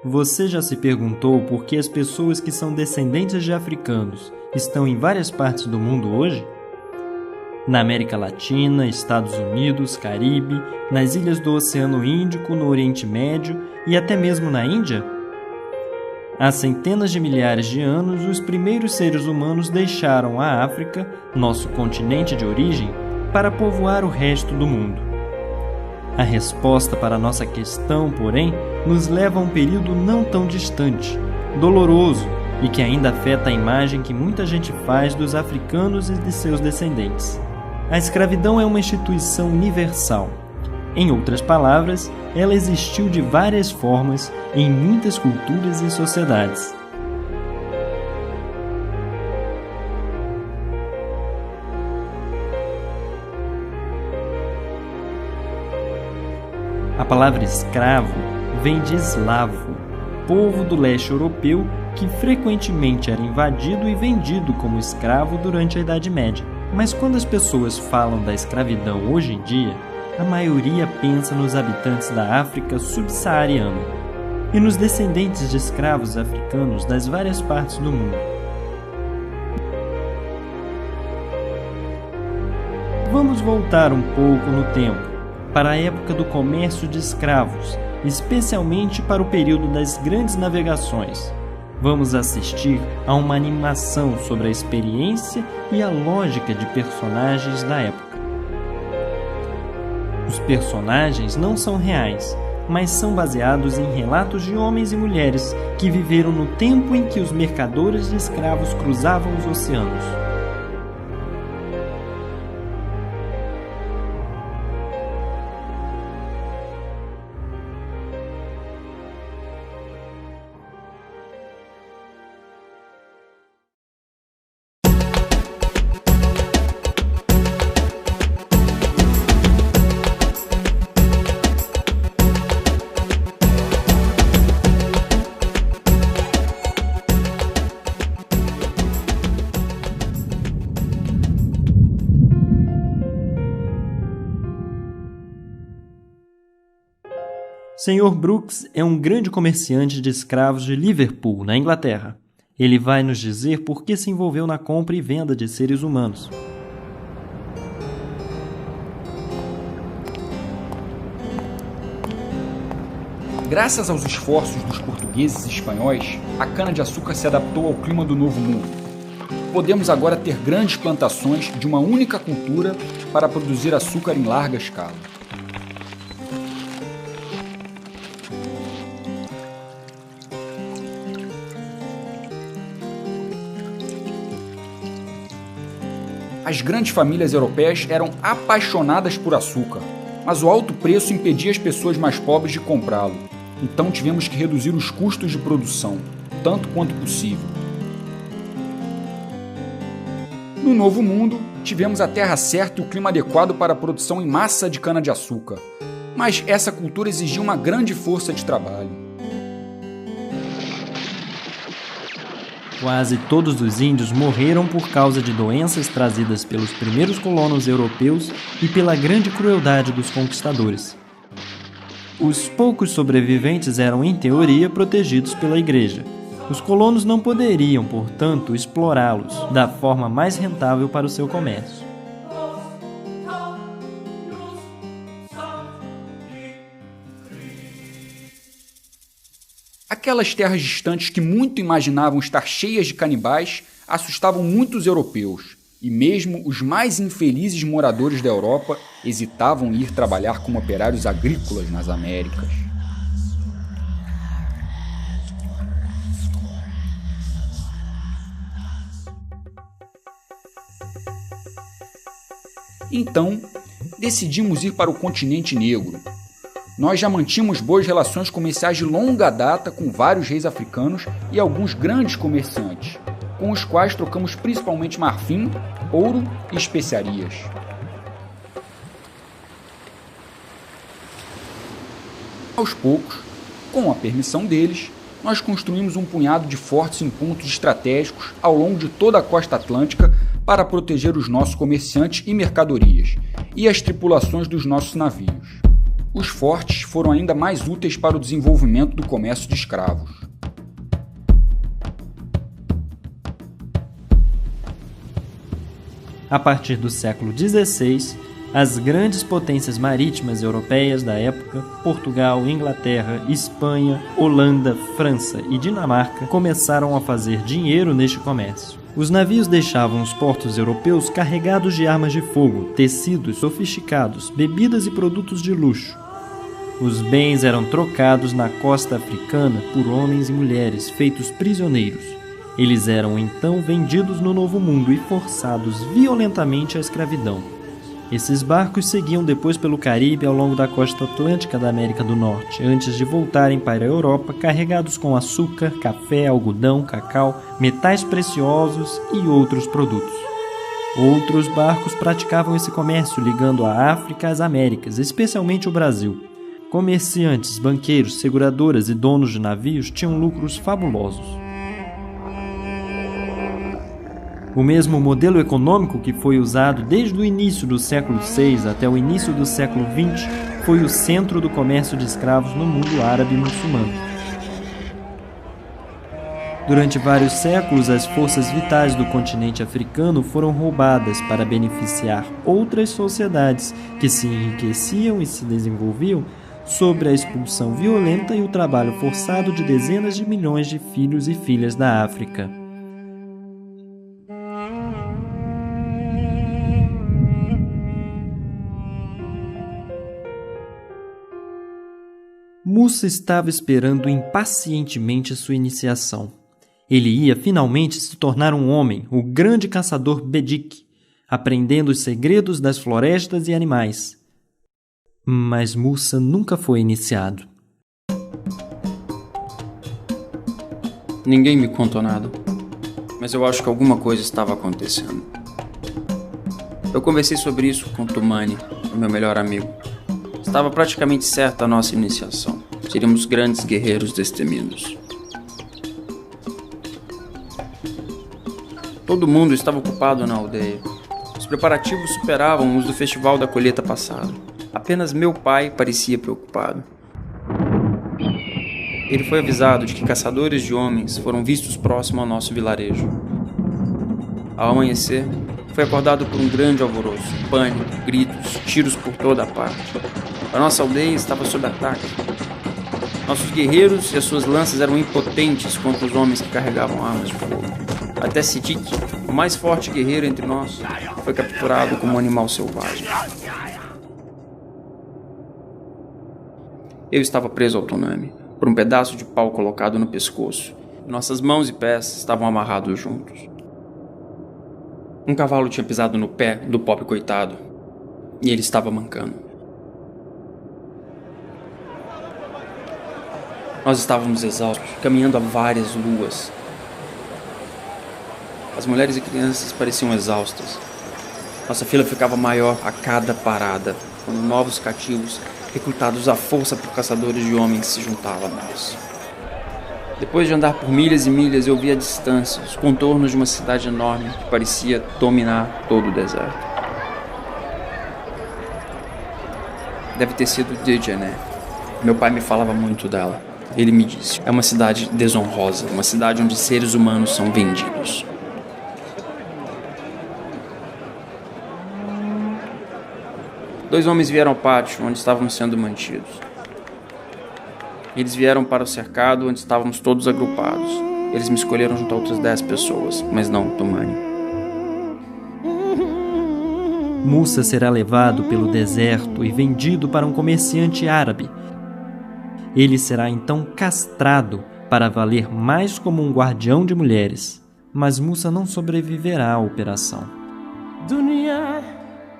Você já se perguntou por que as pessoas que são descendentes de africanos estão em várias partes do mundo hoje? Na América Latina, Estados Unidos, Caribe, nas ilhas do Oceano Índico, no Oriente Médio e até mesmo na Índia? Há centenas de milhares de anos, os primeiros seres humanos deixaram a África, nosso continente de origem, para povoar o resto do mundo. A resposta para a nossa questão, porém, nos leva a um período não tão distante, doloroso e que ainda afeta a imagem que muita gente faz dos africanos e de seus descendentes. A escravidão é uma instituição universal. Em outras palavras, ela existiu de várias formas em muitas culturas e sociedades. A palavra escravo vem de eslavo, povo do leste europeu que frequentemente era invadido e vendido como escravo durante a Idade Média. Mas quando as pessoas falam da escravidão hoje em dia, a maioria pensa nos habitantes da África subsaariana e nos descendentes de escravos africanos das várias partes do mundo. Vamos voltar um pouco no tempo, para a época do comércio de escravos, especialmente para o período das grandes navegações. Vamos assistir a uma animação sobre a experiência e a lógica de personagens da época. Os personagens não são reais, mas são baseados em relatos de homens e mulheres que viveram no tempo em que os mercadores de escravos cruzavam os oceanos. Sr. Brooks é um grande comerciante de escravos de Liverpool, na Inglaterra. Ele vai nos dizer por que se envolveu na compra e venda de seres humanos. Graças aos esforços dos portugueses e espanhóis, a cana-de-açúcar se adaptou ao clima do Novo Mundo. Podemos agora ter grandes plantações de uma única cultura para produzir açúcar em larga escala. As grandes famílias europeias eram apaixonadas por açúcar, mas o alto preço impedia as pessoas mais pobres de comprá-lo. Então tivemos que reduzir os custos de produção, tanto quanto possível. No Novo Mundo, tivemos a terra certa e o clima adequado para a produção em massa de cana-de-açúcar, mas essa cultura exigia uma grande força de trabalho. Quase todos os índios morreram por causa de doenças trazidas pelos primeiros colonos europeus e pela grande crueldade dos conquistadores. Os poucos sobreviventes eram, em teoria, protegidos pela igreja. Os colonos não poderiam, portanto, explorá-los da forma mais rentável para o seu comércio. Aquelas terras distantes que muito imaginavam estar cheias de canibais assustavam muitos europeus, e mesmo os mais infelizes moradores da Europa hesitavam em ir trabalhar como operários agrícolas nas Américas. Então, decidimos ir para o continente negro. Nós já mantínhamos boas relações comerciais de longa data com vários reis africanos e alguns grandes comerciantes, com os quais trocamos principalmente marfim, ouro e especiarias. Aos poucos, com a permissão deles, nós construímos um punhado de fortes em pontos estratégicos ao longo de toda a costa atlântica para proteger os nossos comerciantes e mercadorias, e as tripulações dos nossos navios. Os fortes foram ainda mais úteis para o desenvolvimento do comércio de escravos. A partir do século XVI, as grandes potências marítimas europeias da época, Portugal, Inglaterra, Espanha, Holanda, França e Dinamarca, começaram a fazer dinheiro neste comércio. Os navios deixavam os portos europeus carregados de armas de fogo, tecidos sofisticados, bebidas e produtos de luxo. Os bens eram trocados na costa africana por homens e mulheres feitos prisioneiros. Eles eram então vendidos no Novo Mundo e forçados violentamente à escravidão. Esses barcos seguiam depois pelo Caribe ao longo da costa atlântica da América do Norte, antes de voltarem para a Europa carregados com açúcar, café, algodão, cacau, metais preciosos e outros produtos. Outros barcos praticavam esse comércio ligando a África às Américas, especialmente o Brasil. Comerciantes, banqueiros, seguradoras e donos de navios tinham lucros fabulosos. O mesmo modelo econômico que foi usado desde o início do século VI até o início do século XX foi o centro do comércio de escravos no mundo árabe e muçulmano. Durante vários séculos, as forças vitais do continente africano foram roubadas para beneficiar outras sociedades que se enriqueciam e se desenvolviam sobre a expulsão violenta e o trabalho forçado de dezenas de milhões de filhos e filhas da África. Mussa estava esperando impacientemente sua iniciação. Ele ia finalmente se tornar um homem, o grande caçador Bedik, aprendendo os segredos das florestas e animais. Mas Mussa nunca foi iniciado. Ninguém me contou nada, mas eu acho que alguma coisa estava acontecendo. Eu conversei sobre isso com Tumani, o meu melhor amigo. Estava praticamente certa a nossa iniciação. Seríamos grandes guerreiros destemidos. Todo mundo estava ocupado na aldeia. Os preparativos superavam os do festival da colheita passada. Apenas meu pai parecia preocupado. Ele foi avisado de que caçadores de homens foram vistos próximo ao nosso vilarejo. Ao amanhecer, foi acordado por um grande alvoroço, pânico, gritos, tiros por toda a parte. A nossa aldeia estava sob ataque. Nossos guerreiros e as suas lanças eram impotentes contra os homens que carregavam armas de fogo. Até Sidik, o mais forte guerreiro entre nós, foi capturado como um animal selvagem. Eu estava preso ao Tonami, por um pedaço de pau colocado no pescoço. Nossas mãos e pés estavam amarrados juntos. Um cavalo tinha pisado no pé do pobre coitado, e ele estava mancando. Nós estávamos exaustos, caminhando há várias luas. As mulheres e crianças pareciam exaustas. Nossa fila ficava maior a cada parada, quando novos cativos, recrutados à força por caçadores de homens, se juntavam a nós. Depois de andar por milhas e milhas, eu vi à distância os contornos de uma cidade enorme que parecia dominar todo o deserto. Deve ter sido Djedje. Meu pai me falava muito dela. Ele me disse, é uma cidade desonrosa, uma cidade onde seres humanos são vendidos. Dois homens vieram ao pátio onde estávamos sendo mantidos. Eles vieram para o cercado onde estávamos todos agrupados. Eles me escolheram junto a outras 10 pessoas, mas não Tumani. Mussa será levado pelo deserto e vendido para um comerciante árabe. Ele será então castrado para valer mais como um guardião de mulheres. Mas Mussa não sobreviverá à operação.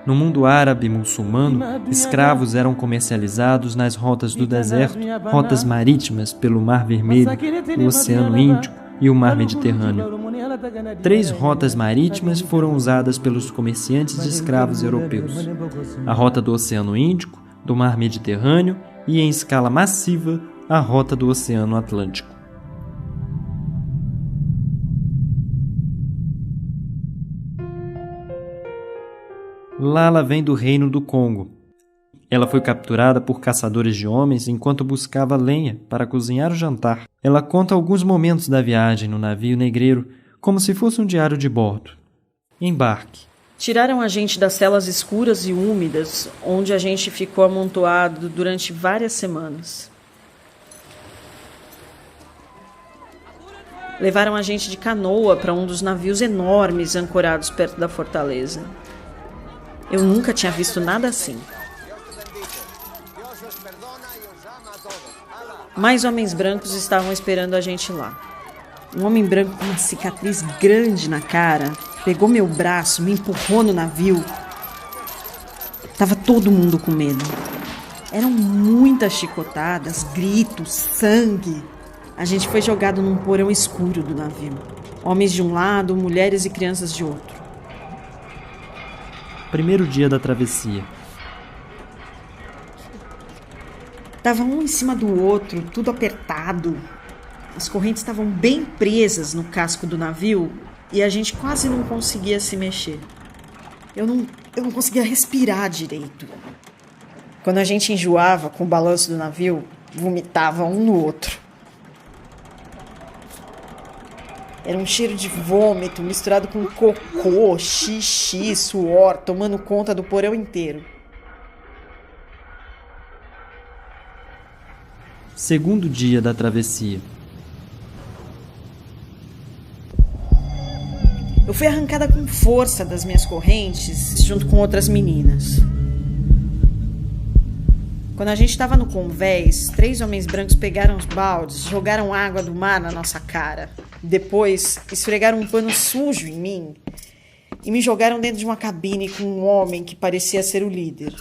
No mundo árabe e muçulmano, escravos eram comercializados nas rotas do deserto, rotas marítimas pelo Mar Vermelho, o Oceano Índico e o Mar Mediterrâneo. 3 rotas marítimas foram usadas pelos comerciantes de escravos europeus: a rota do Oceano Índico, do Mar Mediterrâneo e, em escala massiva, a rota do Oceano Atlântico. Lala vem do reino do Congo. Ela foi capturada por caçadores de homens enquanto buscava lenha para cozinhar o jantar. Ela conta alguns momentos da viagem no navio negreiro como se fosse um diário de bordo. Embarque. Tiraram a gente das celas escuras e úmidas, onde a gente ficou amontoado durante várias semanas. Levaram a gente de canoa para um dos navios enormes ancorados perto da fortaleza. Eu nunca tinha visto nada assim. Mais homens brancos estavam esperando a gente lá. Um homem branco com uma cicatriz grande na cara pegou meu braço, me empurrou no navio. Tava todo mundo com medo. Eram muitas chicotadas, gritos, sangue. A gente foi jogado num porão escuro do navio. Homens de um lado, mulheres e crianças de outro. Primeiro dia da travessia. Tava um em cima do outro, tudo apertado. As correntes estavam bem presas no casco do navio e a gente quase não conseguia se mexer. Eu não conseguia respirar direito. Quando a gente enjoava com o balanço do navio, vomitava um no outro. Era um cheiro de vômito misturado com cocô, xixi, suor, tomando conta do porão inteiro. Segundo dia da travessia. Eu fui arrancada com força das minhas correntes, junto com outras meninas. Quando a gente estava no convés, 3 homens brancos pegaram os baldes, jogaram água do mar na nossa cara. Depois, esfregaram um pano sujo em mim e me jogaram dentro de uma cabine com um homem que parecia ser o líder.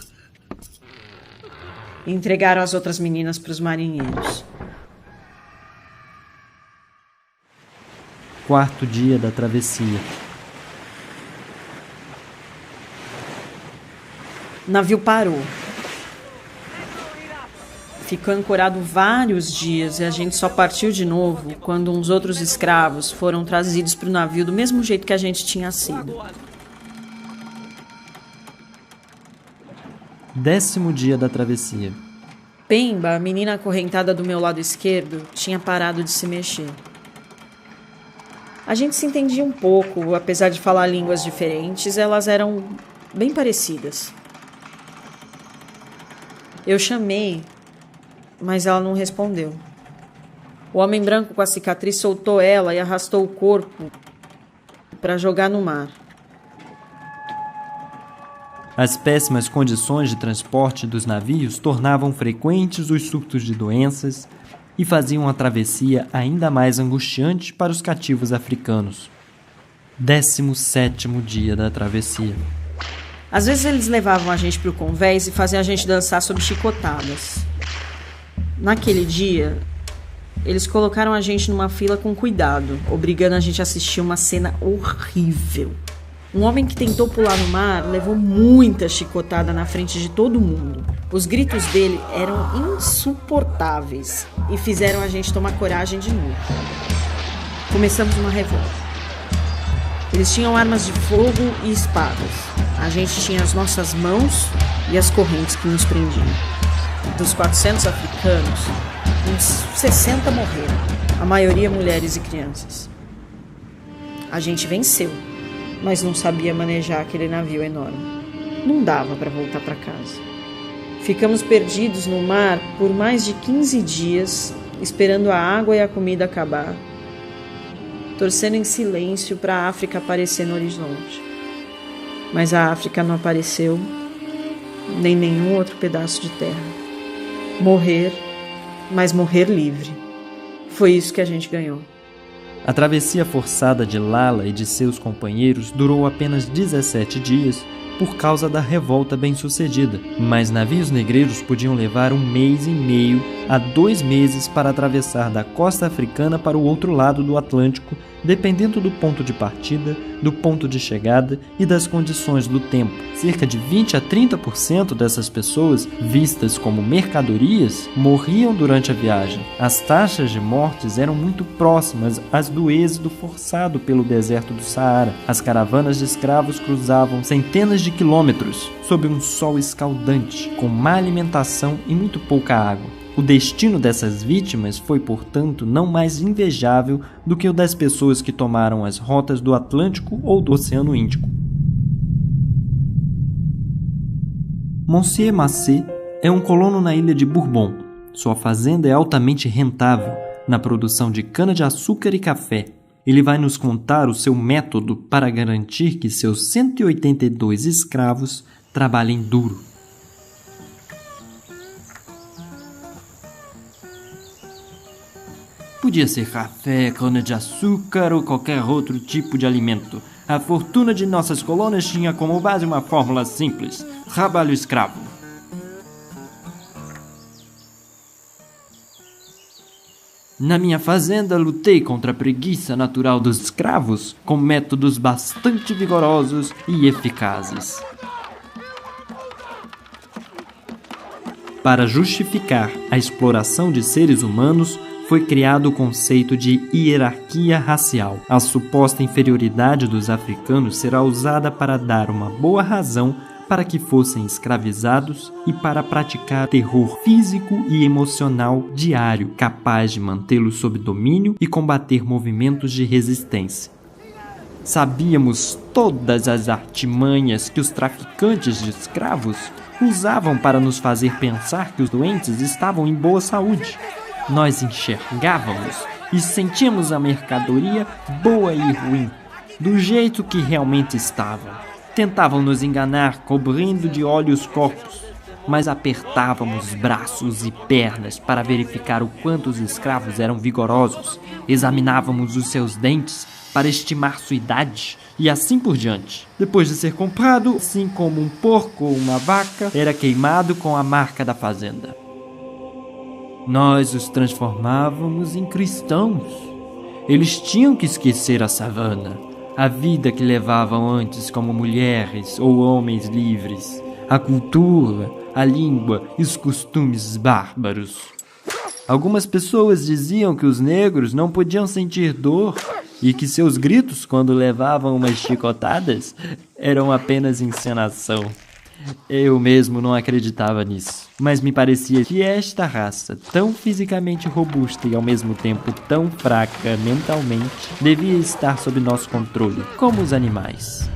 E entregaram as outras meninas para os marinheiros. Quarto dia da travessia. O navio parou. Ficou ancorado vários dias e a gente só partiu de novo quando uns outros escravos foram trazidos para o navio do mesmo jeito que a gente tinha sido. 10º dia da travessia. Pemba, a menina acorrentada do meu lado esquerdo, tinha parado de se mexer. A gente se entendia um pouco, apesar de falar línguas diferentes, elas eram bem parecidas. Eu chamei, mas ela não respondeu. O homem branco com a cicatriz soltou ela e arrastou o corpo para jogar no mar. As péssimas condições de transporte dos navios tornavam frequentes os surtos de doenças e faziam a travessia ainda mais angustiante para os cativos africanos. 17º dia da travessia. Às vezes eles levavam a gente para o convés e faziam a gente dançar sob chicotadas. Naquele dia, eles colocaram a gente numa fila com cuidado, obrigando a gente a assistir uma cena horrível. Um homem que tentou pular no mar levou muita chicotada na frente de todo mundo. Os gritos dele eram insuportáveis e fizeram a gente tomar coragem de novo. Começamos uma revolta. Eles tinham armas de fogo e espadas. A gente tinha as nossas mãos e as correntes que nos prendiam. Dos 400 africanos, uns 60 morreram, a maioria mulheres e crianças. A gente venceu, mas não sabia manejar aquele navio enorme. Não dava para voltar para casa. Ficamos perdidos no mar por mais de 15 dias, esperando a água e a comida acabar, torcendo em silêncio para a África aparecer no horizonte. Mas a África não apareceu, nem nenhum outro pedaço de terra. Morrer, mas morrer livre. Foi isso que a gente ganhou. A travessia forçada de Lala e de seus companheiros durou apenas 17 dias por causa da revolta bem-sucedida, mas navios negreiros podiam levar 1 mês e meio a 2 meses para atravessar da costa africana para o outro lado do Atlântico, dependendo do ponto de partida, do ponto de chegada e das condições do tempo. Cerca de 20 a 30% dessas pessoas, vistas como mercadorias, morriam durante a viagem. As taxas de mortes eram muito próximas às do êxodo forçado pelo deserto do Saara. As caravanas de escravos cruzavam centenas de quilômetros, sob um sol escaldante, com má alimentação e muito pouca água. O destino dessas vítimas foi, portanto, não mais invejável do que o das pessoas que tomaram as rotas do Atlântico ou do Oceano Índico. Monsieur Massé é um colono na ilha de Bourbon. Sua fazenda é altamente rentável na produção de cana-de-açúcar e café. Ele vai nos contar o seu método para garantir que seus 182 escravos trabalhem duro. Podia ser café, cana-de-açúcar ou qualquer outro tipo de alimento. A fortuna de nossas colônias tinha como base uma fórmula simples: trabalho escravo. Na minha fazenda, lutei contra a preguiça natural dos escravos com métodos bastante vigorosos e eficazes. Para justificar a exploração de seres humanos, foi criado o conceito de hierarquia racial. A suposta inferioridade dos africanos será usada para dar uma boa razão para que fossem escravizados e para praticar terror físico e emocional diário, capaz de mantê-los sob domínio e combater movimentos de resistência. Sabíamos todas as artimanhas que os traficantes de escravos usavam para nos fazer pensar que os doentes estavam em boa saúde. Nós enxergávamos e sentíamos a mercadoria boa e ruim, do jeito que realmente estava. Tentavam nos enganar, cobrindo de óleo os corpos, mas apertávamos braços e pernas para verificar o quanto os escravos eram vigorosos. Examinávamos os seus dentes para estimar sua idade e assim por diante. Depois de ser comprado, assim como um porco ou uma vaca, era queimado com a marca da fazenda. Nós os transformávamos em cristãos. Eles tinham que esquecer a savana, a vida que levavam antes como mulheres ou homens livres, a cultura, a língua e os costumes bárbaros. Algumas pessoas diziam que os negros não podiam sentir dor e que seus gritos, quando levavam umas chicotadas, eram apenas encenação. Eu mesmo não acreditava nisso, mas me parecia que esta raça, tão fisicamente robusta e ao mesmo tempo tão fraca mentalmente, devia estar sob nosso controle, como os animais.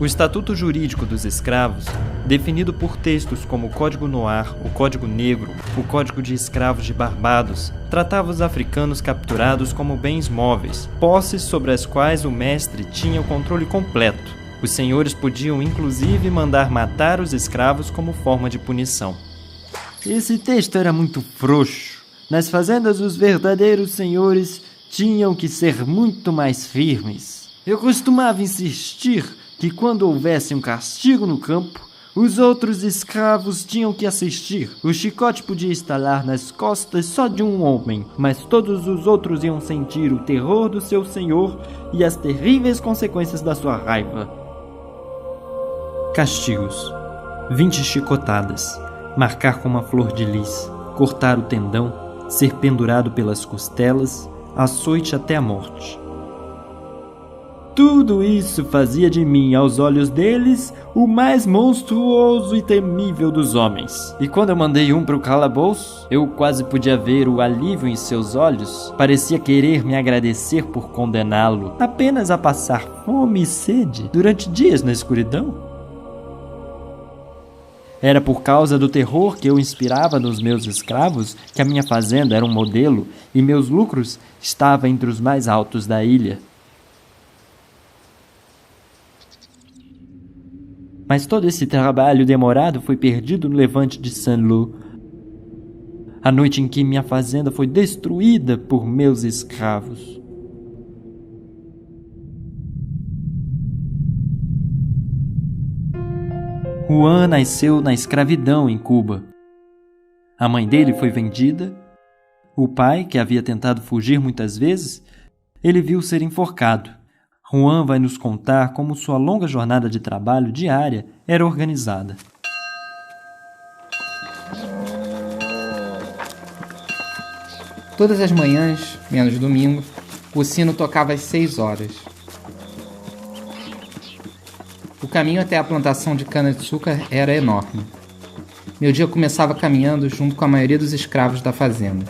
O Estatuto Jurídico dos Escravos, definido por textos como o Código Noir, o Código Negro, o Código de Escravos de Barbados, tratava os africanos capturados como bens móveis, posses sobre as quais o mestre tinha o controle completo. Os senhores podiam, inclusive, mandar matar os escravos como forma de punição. Esse texto era muito frouxo. Nas fazendas, os verdadeiros senhores tinham que ser muito mais firmes. Eu costumava insistir que, quando houvesse um castigo no campo, os outros escravos tinham que assistir. O chicote podia estalar nas costas só de um homem, mas todos os outros iam sentir o terror do seu senhor e as terríveis consequências da sua raiva. Castigos: 20 chicotadas, marcar com uma flor de lis, cortar o tendão, ser pendurado pelas costelas, açoite até a morte. Tudo isso fazia de mim, aos olhos deles, o mais monstruoso e temível dos homens. E quando eu mandei um para o calabouço, eu quase podia ver o alívio em seus olhos. Parecia querer me agradecer por condená-lo apenas a passar fome e sede durante dias na escuridão. Era por causa do terror que eu inspirava nos meus escravos que a minha fazenda era um modelo e meus lucros estavam entre os mais altos da ilha. Mas todo esse trabalho demorado foi perdido no levante de Saint-Lô, a noite em que minha fazenda foi destruída por meus escravos. Juan nasceu na escravidão em Cuba. A mãe dele foi vendida. O pai, que havia tentado fugir muitas vezes, ele viu ser enforcado. Juan vai nos contar como sua longa jornada de trabalho diária era organizada. Todas as manhãs, menos domingo, o sino tocava às 6 horas. O caminho até a plantação de cana-de-açúcar era enorme. Meu dia começava caminhando junto com a maioria dos escravos da fazenda.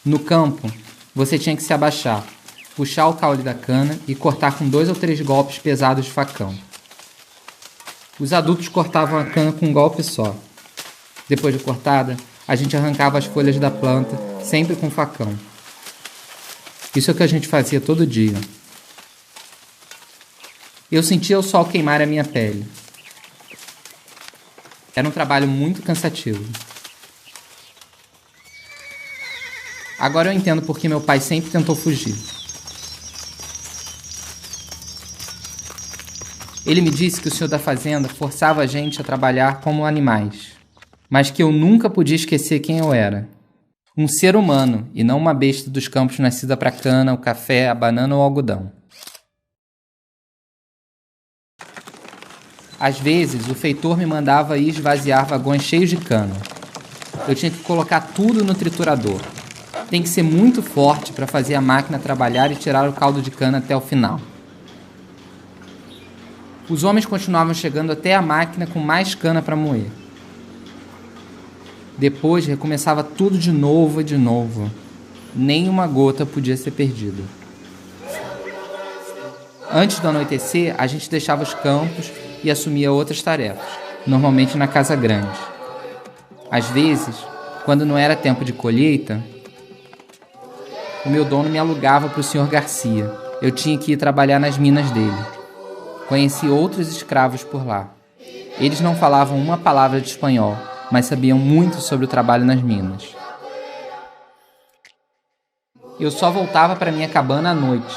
No campo, você tinha que se abaixar, puxar o caule da cana e cortar com 2 ou 3 golpes pesados de facão. Os adultos cortavam a cana com um golpe só. Depois de cortada, a gente arrancava as folhas da planta, sempre com facão. Isso é o que a gente fazia todo dia. Eu sentia o sol queimar a minha pele. Era um trabalho muito cansativo. Agora eu entendo por que meu pai sempre tentou fugir. Ele me disse que o senhor da fazenda forçava a gente a trabalhar como animais, mas que eu nunca podia esquecer quem eu era. Um ser humano e não uma besta dos campos nascida para a cana, o café, a banana ou o algodão. Às vezes, o feitor me mandava ir esvaziar vagões cheios de cana. Eu tinha que colocar tudo no triturador. Tem que ser muito forte para fazer a máquina trabalhar e tirar o caldo de cana até o final. Os homens continuavam chegando até a máquina com mais cana para moer. Depois recomeçava tudo de novo e de novo. Nem uma gota podia ser perdida. Antes do anoitecer, a gente deixava os campos e assumia outras tarefas, normalmente na casa grande. Às vezes, quando não era tempo de colheita, o meu dono me alugava para o Sr. Garcia. Eu tinha que ir trabalhar nas minas dele. Conheci outros escravos por lá. Eles não falavam uma palavra de espanhol, mas sabiam muito sobre o trabalho nas minas. Eu só voltava para minha cabana à noite.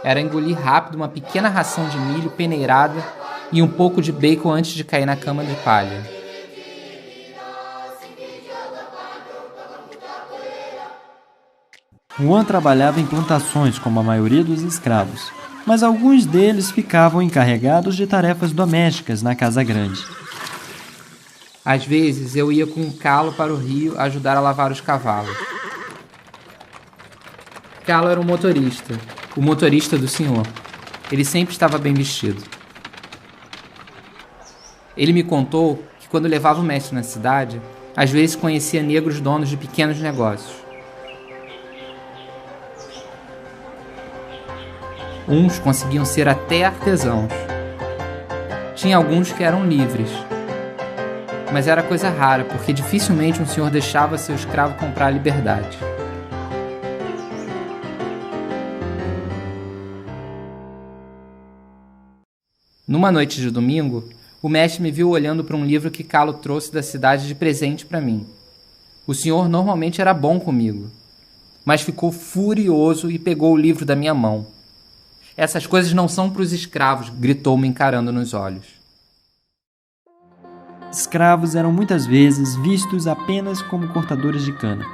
Era engolir rápido uma pequena ração de milho peneirada e um pouco de bacon antes de cair na cama de palha. Juan trabalhava em plantações como a maioria dos escravos, mas alguns deles ficavam encarregados de tarefas domésticas na casa grande. Às vezes eu ia com um calo para o rio ajudar a lavar os cavalos. Calo era o motorista do senhor. Ele sempre estava bem vestido. Ele me contou que quando levava o mestre na cidade, às vezes conhecia negros donos de pequenos negócios. Uns conseguiam ser até artesãos. Tinha alguns que eram livres. Mas era coisa rara, porque dificilmente um senhor deixava seu escravo comprar a liberdade. Numa noite de domingo, o mestre me viu olhando para um livro que Calo trouxe da cidade de presente para mim. O senhor normalmente era bom comigo, mas ficou furioso e pegou o livro da minha mão. Essas coisas não são para os escravos, gritou-me encarando nos olhos. Escravos eram muitas vezes vistos apenas como cortadores de cana.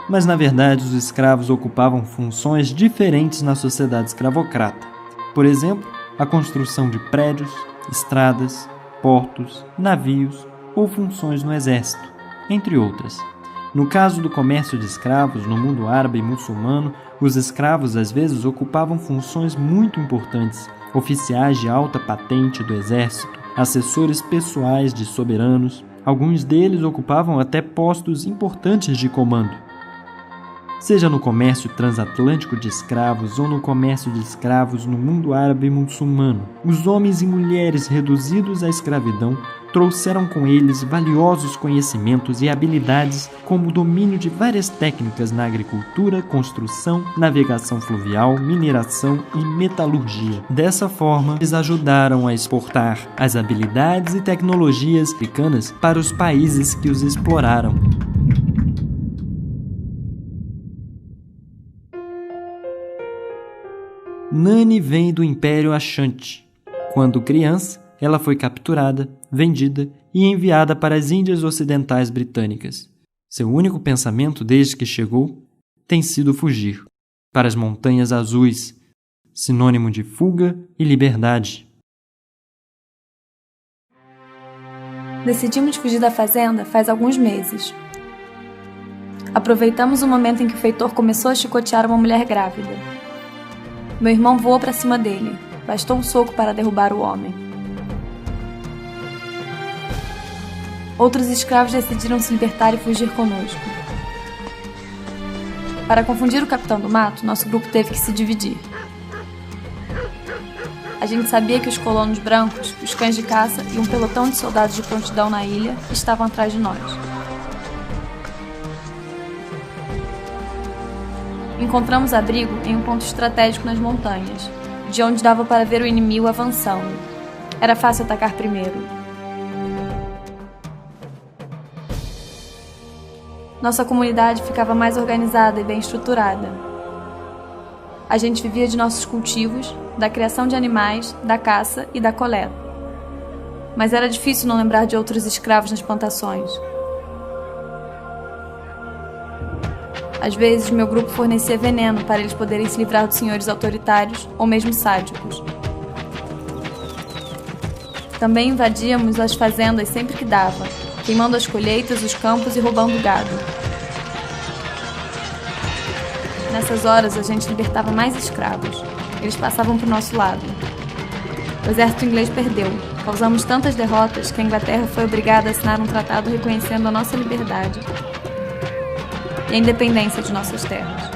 Mas, na verdade, os escravos ocupavam funções diferentes na sociedade escravocrata. Por exemplo, a construção de prédios, estradas, portos, navios ou funções no exército, entre outras. No caso do comércio de escravos no mundo árabe e muçulmano, os escravos às vezes ocupavam funções muito importantes, oficiais de alta patente do exército, assessores pessoais de soberanos. Alguns deles ocupavam até postos importantes de comando. Seja no comércio transatlântico de escravos ou no comércio de escravos no mundo árabe e muçulmano, os homens e mulheres reduzidos à escravidão trouxeram com eles valiosos conhecimentos e habilidades, como o domínio de várias técnicas na agricultura, construção, navegação fluvial, mineração e metalurgia. Dessa forma, eles ajudaram a exportar as habilidades e tecnologias africanas para os países que os exploraram. Nani vem do Império Ashanti. Quando criança, ela foi capturada, vendida e enviada para as Índias Ocidentais Britânicas. Seu único pensamento desde que chegou tem sido fugir para as Montanhas Azuis, sinônimo de fuga e liberdade. Decidimos fugir da fazenda faz alguns meses. Aproveitamos o momento em que o feitor começou a chicotear uma mulher grávida. Meu irmão voou para cima dele. Bastou um soco para derrubar o homem. Outros escravos decidiram se libertar e fugir conosco. Para confundir o capitão do mato, nosso grupo teve que se dividir. A gente sabia que os colonos brancos, os cães de caça e um pelotão de soldados de prontidão na ilha estavam atrás de nós. Encontramos abrigo em um ponto estratégico nas montanhas, de onde dava para ver o inimigo avançando. Era fácil atacar primeiro. Nossa comunidade ficava mais organizada e bem estruturada. A gente vivia de nossos cultivos, da criação de animais, da caça e da coleta. Mas era difícil não lembrar de outros escravos nas plantações. Às vezes, meu grupo fornecia veneno para eles poderem se livrar dos senhores autoritários ou mesmo sádicos. Também invadíamos as fazendas sempre que dava, queimando as colheitas, os campos e roubando o gado. Nessas horas, a gente libertava mais escravos. Eles passavam para o nosso lado. O exército inglês perdeu. Causamos tantas derrotas que a Inglaterra foi obrigada a assinar um tratado reconhecendo a nossa liberdade e a independência de nossas terras.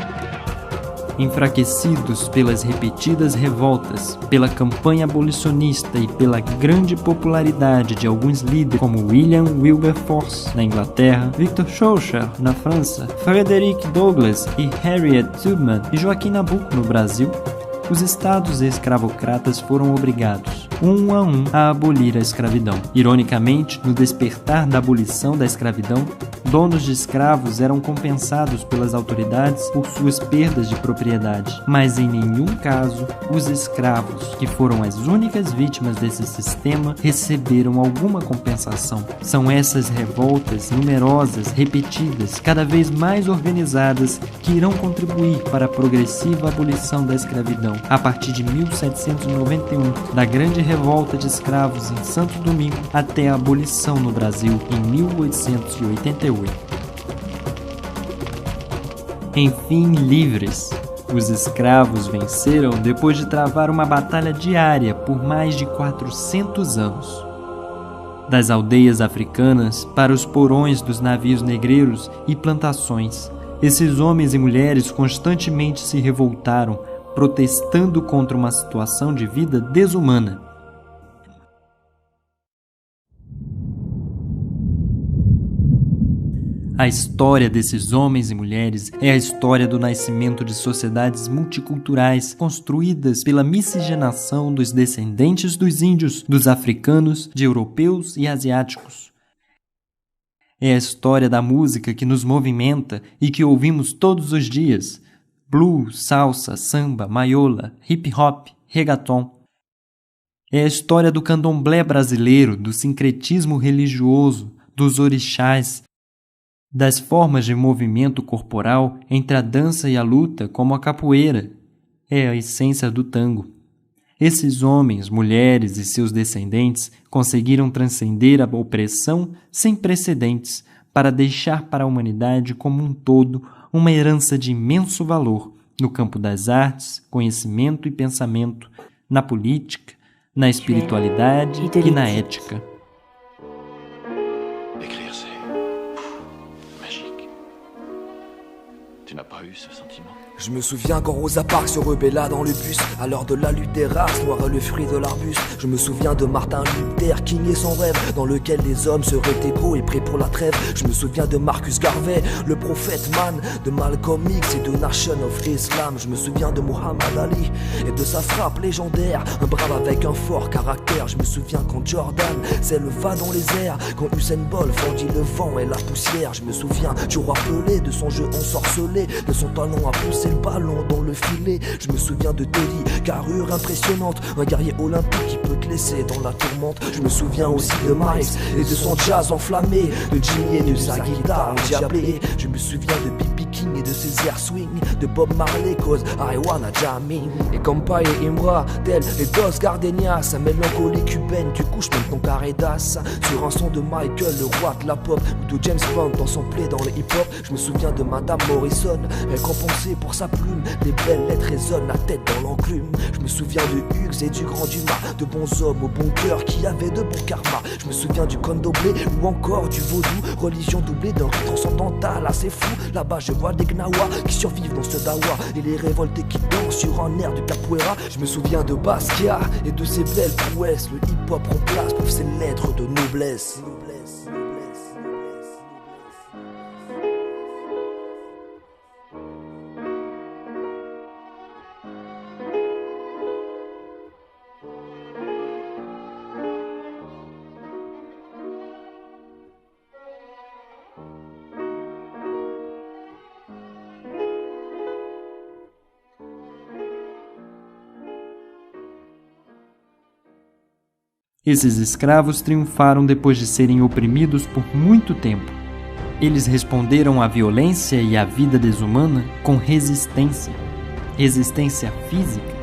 Enfraquecidos pelas repetidas revoltas, pela campanha abolicionista e pela grande popularidade de alguns líderes como William Wilberforce na Inglaterra, Victor Schœlcher na França, Frederick Douglass e Harriet Tubman e Joaquim Nabuco no Brasil, os estados escravocratas foram obrigados, um a abolir a escravidão. Ironicamente, no despertar da abolição da escravidão, donos de escravos eram compensados pelas autoridades por suas perdas de propriedade, mas em nenhum caso os escravos, que foram as únicas vítimas desse sistema, receberam alguma compensação. São essas revoltas numerosas, repetidas, cada vez mais organizadas, que irão contribuir para a progressiva abolição da escravidão. A partir de 1791, da grande revolta de escravos em Santo Domingo até a abolição no Brasil em 1888. Enfim, livres, os escravos venceram depois de travar uma batalha diária por mais de 400 anos. Das aldeias africanas para os porões dos navios negreiros e plantações, esses homens e mulheres constantemente se revoltaram, protestando contra uma situação de vida desumana. A história desses homens e mulheres é a história do nascimento de sociedades multiculturais construídas pela miscigenação dos descendentes dos índios, dos africanos, de europeus e asiáticos. É a história da música que nos movimenta e que ouvimos todos os dias: blues, salsa, samba, maiola, hip hop, reggaeton. É a história do candomblé brasileiro, do sincretismo religioso, dos orixás, das formas de movimento corporal entre a dança e a luta, como a capoeira. É a essência do tango. Esses homens, mulheres e seus descendentes conseguiram transcender a opressão sem precedentes para deixar para a humanidade como um todo uma herança de imenso valor no campo das artes, conhecimento e pensamento, na política, na espiritualidade e na ética. Écrire, c'est magique. Tu n'as pas eu ce sentiment? Je me souviens quand Rosa Parks se rebella dans le bus à l'heure de la lutte des races, noir le fruit de l'arbuste. Je me souviens de Martin Luther King et son rêve, dans lequel les hommes seraient égaux et prêts pour la trêve. Je me souviens de Marcus Garvey, le prophète man, de Malcolm X et de Nation of Islam. Je me souviens de Muhammad Ali et de sa frappe légendaire, un brave avec un fort caractère. Je me souviens quand Jordan s'éleva dans les airs, quand Usain Bolt fendit le vent et la poussière. Je me souviens du roi Pelé, de son jeu ensorcelé, de son talent à pousser le ballon dans le filet. Je me souviens de Terry, carrure impressionnante, un guerrier olympique qui peut te laisser dans la tourmente. Je me souviens aussi de Miles et de son jazz enflammé, de Jimmy et de sa guitare endiablée. Je me souviens de B.B. King et de ses airs swing, de Bob Marley cause I wanna jamming. Et comme Paille et Imbra, tel les Dos Gardenias, sa mélancolie cubaine, tu couches même ton carré d'as. Sur un son de Michael, le roi de la pop, ou de James Bond dans son play dans le hip-hop. Je me souviens de Madame Morrison, récompensée pour sa plume. Les belles lettres résonnent, la tête dans l'enclume. Je me souviens de Hughes et du Grand Dumas, de bons hommes au bon cœur qui avaient de bons karmas. Je me souviens du candomblé ou encore du vaudou, religion doublée d'un rite transcendantal assez fou. Là-bas je vois des gnawas qui survivent dans ce dawa et les révoltés qui dansent sur un air de capoeira. Je me souviens de Basquiat et de ses belles prouesses. Le hip-hop remplace pour ses lettres de noblesse. Esses escravos triunfaram depois de serem oprimidos por muito tempo. Eles responderam à violência e à vida desumana com resistência. Resistência física.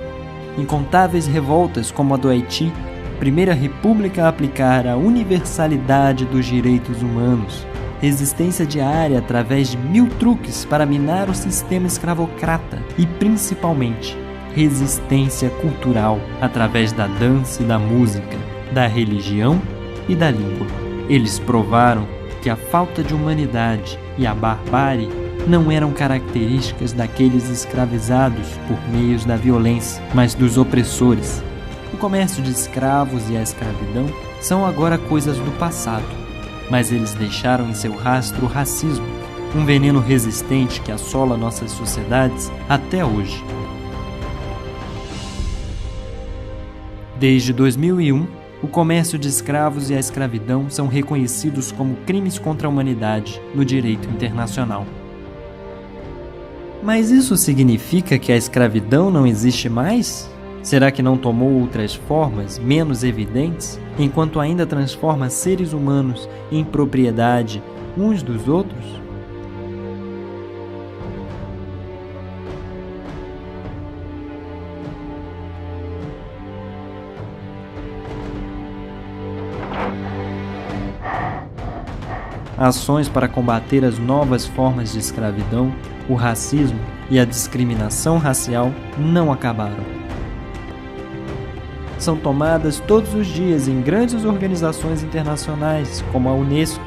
Incontáveis revoltas como a do Haiti, primeira república a aplicar a universalidade dos direitos humanos. Resistência diária através de 1000 truques para minar o sistema escravocrata. E, principalmente, resistência cultural através da dança e da música, da religião e da língua. Eles provaram que a falta de humanidade e a barbárie não eram características daqueles escravizados por meios da violência, mas dos opressores. O comércio de escravos e a escravidão são agora coisas do passado, mas eles deixaram em seu rastro o racismo, um veneno resistente que assola nossas sociedades até hoje. Desde 2001, o comércio de escravos e a escravidão são reconhecidos como crimes contra a humanidade no direito internacional. Mas isso significa que a escravidão não existe mais? Será que não tomou outras formas, menos evidentes, enquanto ainda transforma seres humanos em propriedade uns dos outros? Ações para combater as novas formas de escravidão, o racismo e a discriminação racial não acabaram. São tomadas todos os dias em grandes organizações internacionais, como a Unesco,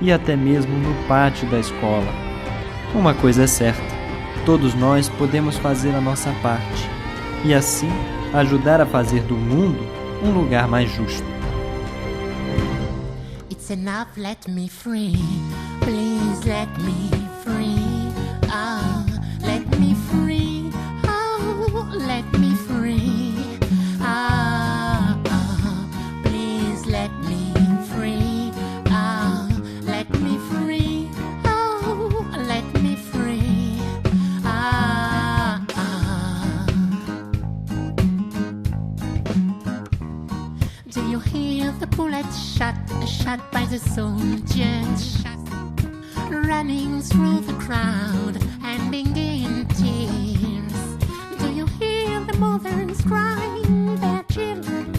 e até mesmo no pátio da escola. Uma coisa é certa, todos nós podemos fazer a nossa parte, e assim ajudar a fazer do mundo um lugar mais justo. It's enough, let me free. Please let me free. Oh, let me free. Oh, let me free. Oh, oh, please let me free. Oh, let me free. Oh, let me free. Oh, oh. Do you hear the bullet shot by the soldiers, running through the crowd and being in tears? Do you hear the mothers crying, their children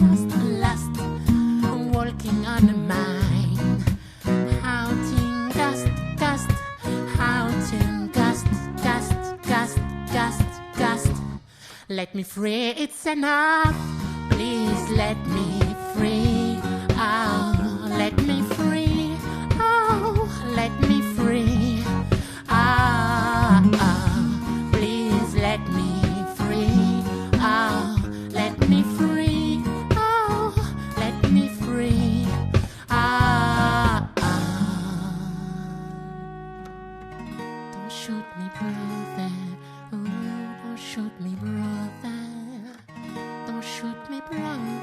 lost, walking on a mine, shouting gust, gust, shouting gust, gust, gust, gust, gust. Let me free, it's enough. Please let me free. Oh, let me free. Oh, let me free. Ah, ah, please let me free. Oh, let me free. Oh, let me free. Ah, ah. Don't shoot me, brother. Oh, don't shoot me, brother. Don't shoot me, brother.